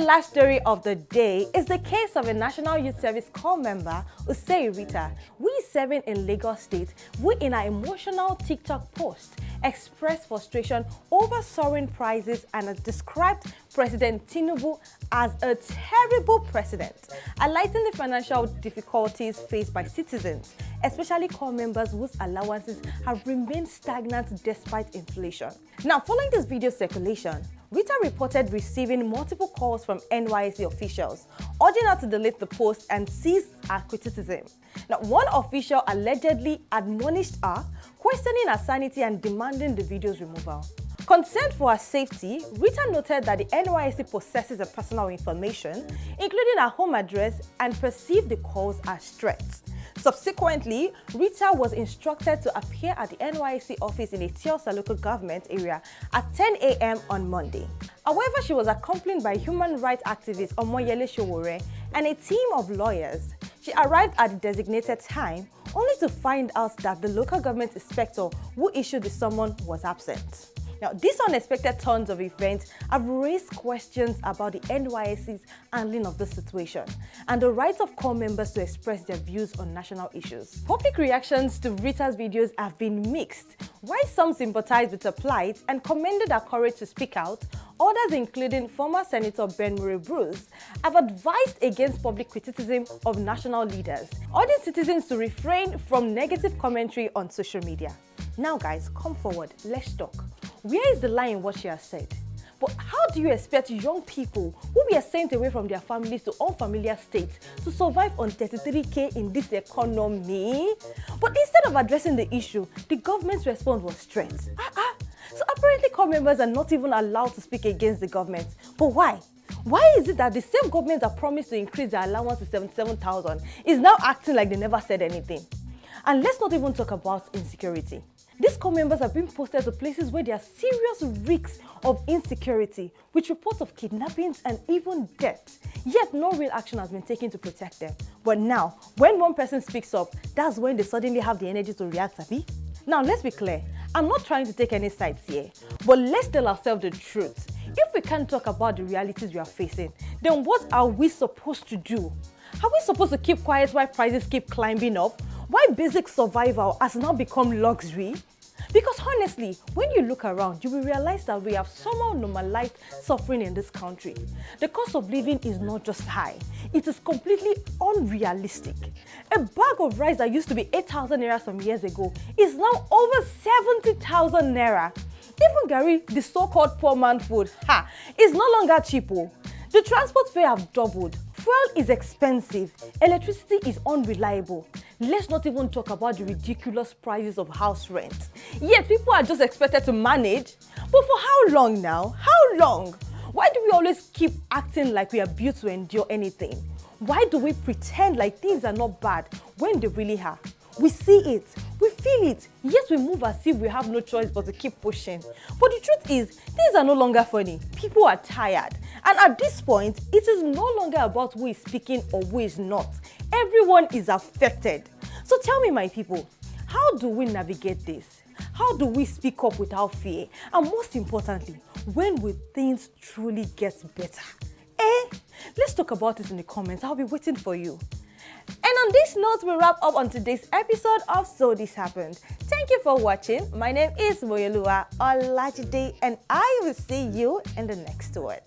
last story of the day is the case of a National Youth Service Corps member, Ushie Rita, who is serving in Lagos State, who in an emotional TikTok post expressed frustration over soaring prices and described President Tinubu as a terrible president, highlighting the financial difficulties faced by citizens, especially corps members whose allowances have remained stagnant despite inflation. Now, following this video circulation, Rita reported receiving multiple calls from NYSC officials, urging her to delete the post and cease her criticism. Now, one official allegedly admonished her, questioning her sanity and demanding the video's removal. Concerned for her safety, Rita noted that the NYSC possesses her personal information, including her home address, and perceived the calls as threats. Subsequently, Rita was instructed to appear at the NYSC office in a Tiosa local government area at 10 a.m. on Monday. However, she was accompanied by human rights activist Omoyele Sowore and a team of lawyers. She arrived at the designated time, only to find out that the local government inspector who issued the summons was absent. Now, these unexpected turns of events have raised questions about the NYSC's handling of the situation and the right of corps members to express their views on national issues. Public reactions to Rita's videos have been mixed. While some sympathized with her plight and commended her courage to speak out, others, including former Senator Ben Bruce, have advised against public criticism of national leaders, urging citizens to refrain from negative commentary on social media. Now guys, come forward, let's talk. Where is the lie in what she has said? But how do you expect young people who were sent away from their families to unfamiliar states to survive on 33k in this economy? But instead of addressing the issue, the government's response was threats. So apparently corps members are not even allowed to speak against the government. But why? Why is it that the same government that promised to increase their allowance to 77,000 is now acting like they never said anything? And let's not even talk about insecurity. These corps members have been posted to places where there are serious risks of insecurity, with reports of kidnappings and even death. Yet no real action has been taken to protect them. But now, when one person speaks up, that's when they suddenly have the energy to react, Abi. Now let's be clear, I'm not trying to take any sides here, but let's tell ourselves the truth. If we can't talk about the realities we are facing, then what are we supposed to do? Are we supposed to keep quiet while prices keep climbing up? Why basic survival has now become luxury? Because honestly, when you look around, you will realize that we have somehow normalized suffering in this country. The cost of living is not just high, it is completely unrealistic. A bag of rice that used to be 8,000 naira some years ago is now over 70,000 naira. Even Gary, the so-called poor man food, is no longer cheap. The transport fare have doubled. Fuel is expensive, electricity is unreliable. Let's not even talk about the ridiculous prices of house rent. Yet people are just expected to manage. But for how long now? How long? Why do we always keep acting like we are built to endure anything? Why do we pretend like things are not bad when they really are? We see it, we feel it, yet we move as if we have no choice but to keep pushing. But the truth is, things are no longer funny. People are tired. And at this point, it is no longer about who is speaking or who is not. Everyone is affected. So tell me, my people, how do we navigate this? How do we speak up without fear? And most importantly, when will things truly get better? Let's talk about it in the comments. I'll be waiting for you. And on this note, we wrap up on today's episode of So This Happened. Thank you for watching. My name is Moyoluwa Olajide, and I will see you in the next one.